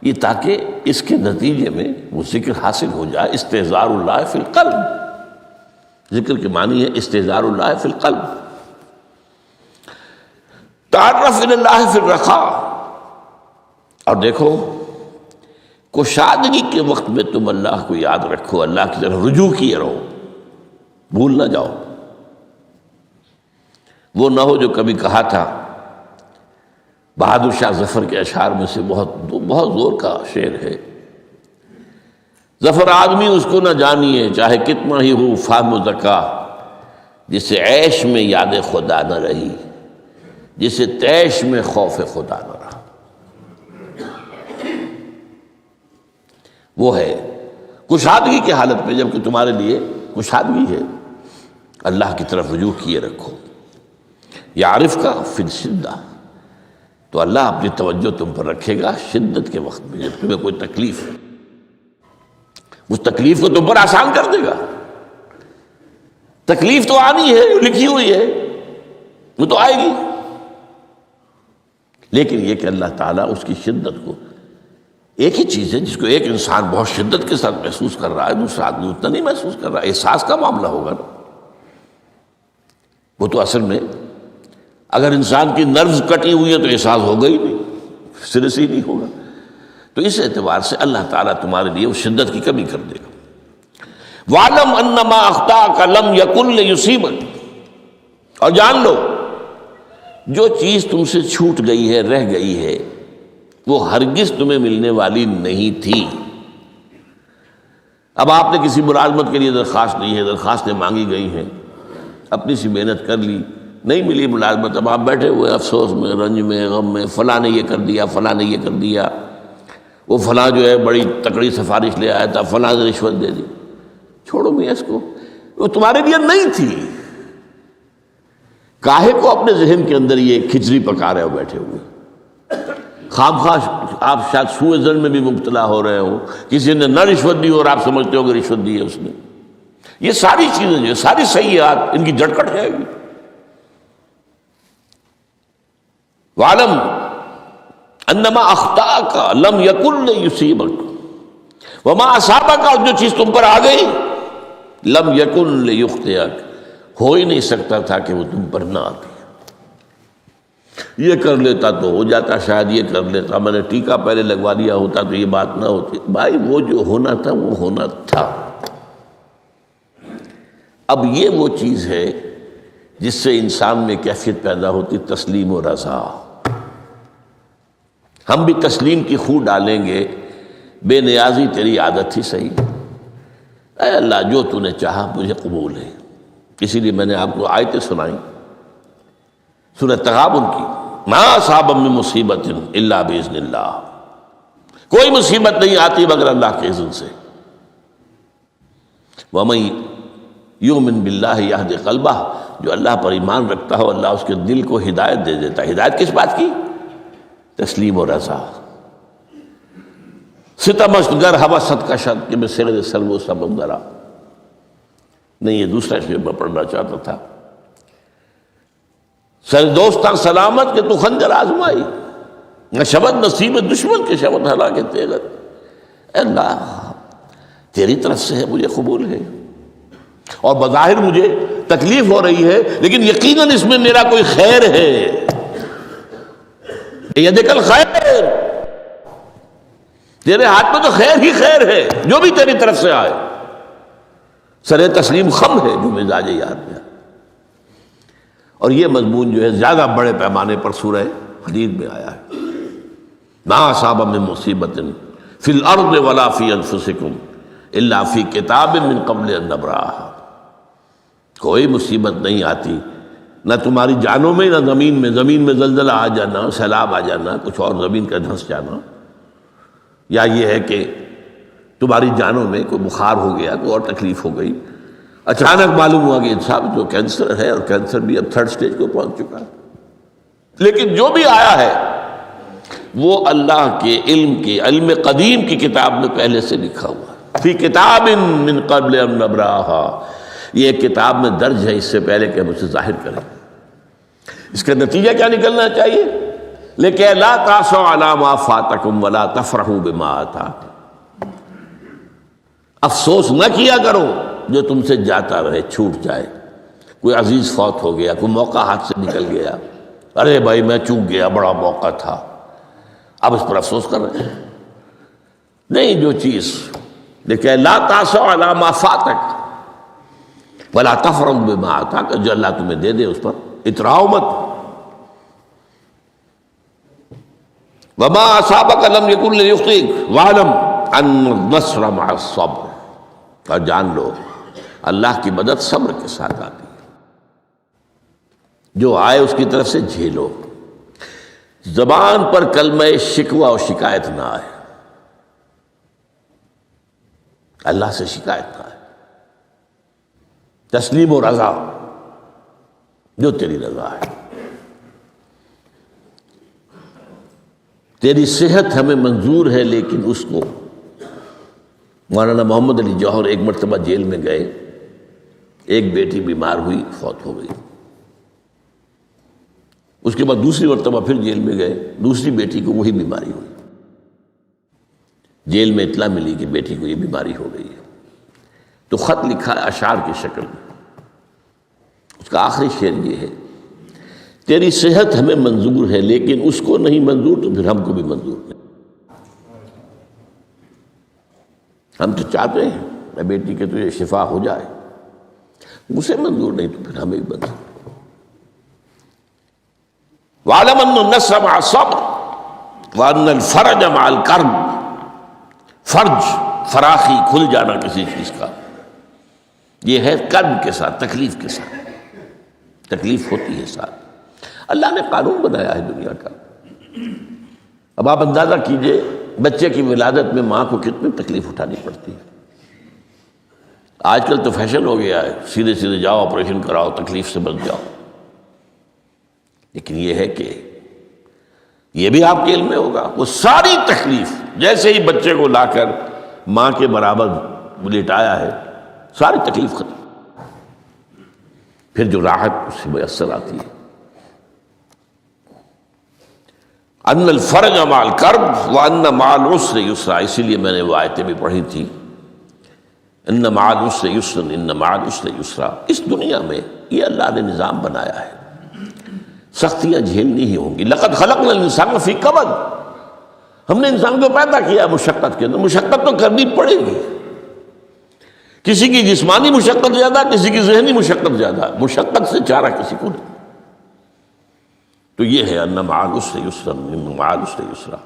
یہ تاکہ اس کے نتیجے میں وہ ذکر حاصل ہو جائے. استحضار اللہ فی القلب، ذکر کے معنی ہے استحضار اللہ فی القلب. تعرف الی اللہ فی الرخاء، اور دیکھو کشادگی کے وقت میں تم اللہ کو یاد رکھو، اللہ کی طرف رجوع کیے رہو، بھول نہ جاؤ. وہ نہ ہو جو کبھی کہا تھا، بہادر شاہ ظفر کے اشعار میں سے بہت زور کا شعر ہے. ظفر آدمی اس کو نہ جانیے، چاہے کتنا ہی ہو فہم و ذکا، جسے عیش میں یاد خدا نہ رہی، جسے تیش میں خوف خدا نہ رہا، وہ ہے کشادگی کی حالت میں، جبکہ تمہارے لیے کشادگی ہے، اللہ کی طرف رجوع کیے رکھو۔ یعرف کا فی الشدہ، تو اللہ اپنی توجہ تم پر رکھے گا شدت کے وقت میں، جب تمہیں کوئی تکلیف ہے، اس تکلیف کو تم پر آسان کر دے گا۔ تکلیف تو آنی ہے، لکھی ہوئی ہے، وہ تو آئے گی، لیکن یہ کہ اللہ تعالیٰ اس کی شدت کو، ایک ہی چیز ہے جس کو ایک انسان بہت شدت کے ساتھ محسوس کر رہا ہے، دوسرا آدمی اتنا نہیں محسوس کر رہا ہے، احساس کا معاملہ ہوگا نا۔ وہ تو اصل میں اگر انسان کی نروز کٹی ہوئی ہے تو احساس ہوگا ہی نہیں، سرے سے ہی نہیں ہوگا۔ تو اس اعتبار سے اللہ تعالیٰ تمہارے لیے اس شدت کی کمی کر دے گا۔ وَعْلَمْ أَنَّمَا أَخْطَأَكَ لَمْ يَكُنْ لِيُصِيبَكَ، اور جان لو جو چیز تم سے چھوٹ گئی ہے، رہ گئی ہے، وہ ہرگز تمہیں ملنے والی نہیں تھی۔ اب آپ نے کسی ملازمت کے لیے درخواست دی ہے، درخواستیں مانگی گئی ہیں، اپنی سی محنت کر لی، نہیں ملی ملازمت، اب آپ بیٹھے ہوئے افسوس میں، رنج میں، غم میں، فلاں نے یہ کر دیا، فلاں نے یہ کر دیا، وہ فلاں جو ہے بڑی تکڑی سفارش لے آیا تھا، فلاں نے رشوت دے دی۔ چھوڑو میاں اس کو، وہ تمہارے لیے نہیں تھی۔ کاہے کو اپنے ذہن کے اندر یہ کھچڑی پکا رہے ہو بیٹھے ہوئے؟ خواہ آپ شاید سوء ظن میں بھی مبتلا ہو رہے ہو، کسی نے نہ رشوت دی اور آپ سمجھتے ہو کہ رشوت دی ہے اس نے۔ یہ ساری چیزیں جو ساری سیئات، ان کی جڑ کٹ ہے گی۔ وَعْلَمْ أَنَّمَا أَخْطَأَكَ لَمْ يَكُنْ لِيُصِيبَكَ وَمَا أَصَابَكَ، اور جو چیز تم پر آ گئی، لَمْ يَكُنْ لِيُخْطِئَكَ، ہو ہی نہیں سکتا تھا کہ وہ تم پر نہ آتی۔ یہ کر لیتا تو ہو جاتا، شاید یہ کر لیتا، میں نے ٹیکا پہلے لگوا دیا ہوتا تو یہ بات نہ ہوتی۔ بھائی وہ جو ہونا تھا وہ ہونا تھا۔ اب یہ وہ چیز ہے جس سے انسان میں کیفیت پیدا ہوتی تسلیم و رضا۔ ہم بھی تسلیم کی خو ڈالیں گے، بے نیازی تیری عادت ہی صحیح، اے اللہ جو تو نے چاہا مجھے قبول ہے۔ اسی لیے میں نے آپ کو آیتیں سنائیں سورہ تغابن کی، ما اصاب من مصیبت الا باذن اللہ، کوئی مصیبت نہیں آتی مگر اللہ کے اذن سے۔ وَمَن یؤمن باللہ یہد قلبہ، جو اللہ پر ایمان رکھتا ہو اللہ اس کے دل کو ہدایت دے دیتا ہے۔ ہدایت کس بات کی؟ تسلیم و رضا۔ ستمش گر حوست کا شد کہ میں سر سلو سمندرا، نہیں یہ دوسرا شعر میں پڑھنا چاہتا تھا۔ سر دوستاں سلامت کہ تو خنجر آزمائی، نہ شبد نصیب دشمن کے شبد ہلاکے تیغت۔ اے اللہ تیری طرف سے ہے، مجھے قبول ہے، اور بظاہر مجھے تکلیف ہو رہی ہے لیکن یقیناً اس میں میرا کوئی خیر ہے۔ یدک الخیر، تیرے ہاتھ میں تو خیر ہی خیر ہے، جو بھی تیری طرف سے آئے۔ سر تسلیم خم ہے جو مزاج یار میں، اور یہ مضمون جو ہے زیادہ بڑے پیمانے پر سورہ حدید میں آیا ہے۔ ما اصاب من مصیبت فی الارض ولا فی انفسکم الا فی کتاب من قبل ان نبرأہا، کوئی مصیبت نہیں آتی نہ تمہاری جانوں میں نہ زمین میں، زمین میں زلزلہ آ جانا، سیلاب آ جانا، کچھ اور زمین کا دھنس جانا، یا یہ ہے کہ تمہاری جانوں میں کوئی بخار ہو گیا، کوئی اور تکلیف ہو گئی، اچانک معلوم ہوا کہ صاحب جو کینسر ہے، اور کینسر بھی اب 3rd سٹیج کو پہنچ چکا ہے، لیکن جو بھی آیا ہے وہ اللہ کے علم قدیم کی کتاب میں پہلے سے لکھا ہوا ہے۔ فی کتاب من قبل ان نبرأہا، یہ ایک کتاب میں درج ہے اس سے پہلے کہ ہم اسے ظاہر کریں۔ اس کا نتیجہ کیا نکلنا چاہیے؟ لیکن لا تاسوا علی ما فاتکم ولا تفرحوا بما آتاکم، افسوس نہ کیا کرو جو تم سے جاتا رہے، چھوٹ جائے، کوئی عزیز فوت ہو گیا، کوئی موقع ہاتھ سے نکل گیا، ارے بھائی میں چوک گیا، بڑا موقع تھا، اب اس پر افسوس کر رہے ہیں۔ نہیں، جو چیز لیکن لا تاسوا علی ما فاتک ولا تفرحوا بما آتاک، جو اللہ تمہیں دے دے اس پر اتراؤ مت۔ وما اصابک لم یکن لیخطئک واعلم ان النصر مع الصبر، اور جان لو اللہ کی مدد صبر کے ساتھ آتی ہے۔ جو آئے اس کی طرف سے جھیلو، زبان پر کلمہ شکوہ اور شکایت نہ آئے، اللہ سے شکایت نہ آئے، تسلیم و رضا، جو تیری رضا ہے۔ تیری صحت ہمیں منظور ہے، لیکن اس کو مولانا محمد علی جوہر ایک مرتبہ جیل میں گئے، ایک بیٹی بیمار ہوئی، فوت ہو گئی۔ اس کے بعد دوسری مرتبہ پھر جیل میں گئے، دوسری بیٹی کو وہی بیماری ہوئی۔ جیل میں اطلاع ملی کہ بیٹی کو یہ بیماری ہو گئی ہے، تو خط لکھا اشعار کی شکل میں۔ اس کا آخری شعر یہ ہے، تیری صحت ہمیں منظور ہے، لیکن اس کو نہیں منظور تو پھر ہم کو بھی منظور نہیں۔ ہم تو چاہتے ہیں میں بیٹی کے تجھے شفا ہو جائے، اسے منظور نہیں تو پھر ہمیں بھی منظور۔ وَاعْلَمْ أَنَّ النَّصْرَ مَعَ الصَّبْرِ وَأَنَّ الْفَرَجَ مَعَ الْكَرْبِ۔ فرج، فراخی، کھل جانا کسی چیز کا، یہ ہے کرب کے ساتھ، تکلیف کے ساتھ، تکلیف ہوتی ہے ساتھ۔ اللہ نے قانون بنایا ہے دنیا کا۔ اب آپ اندازہ کیجئے بچے کی ولادت میں ماں کو کتنی تکلیف اٹھانی پڑتی ہے۔ آج کل تو فیشن ہو گیا ہے، سیدھے سیدھے جاؤ، آپریشن کراؤ، تکلیف سے بچ جاؤ، لیکن یہ ہے کہ یہ بھی آپ کے علم میں ہوگا، وہ ساری تکلیف جیسے ہی بچے کو لا کر ماں کے برابر لٹایا ہے، ساری تکلیف ختم، پھر جو راحت اس سے میسر آتی ہے۔ ان الفرج مع الکرب وان مع العسر یسرا، اسی لیے میں نے وہ آیتیں بھی پڑھی تھی، ان مع العسر یسرا ان مع العسر یسرا۔ اس دنیا میں یہ اللہ نے نظام بنایا ہے، سختیاں جھیلنی ہی ہوں گی۔ لقد خلقنا الانسان فی کبد، ہم نے انسان کو پیدا کیا مشقت کے اندر، مشقت تو کرنی پڑے گی۔ کسی کی جسمانی مشقت زیادہ، کسی کی ذہنی مشقت زیادہ، مشقت سے چارہ کسی کو نہیں۔ تو یہ ہے ان مع العسر یسرا ان مع العسر یسرا۔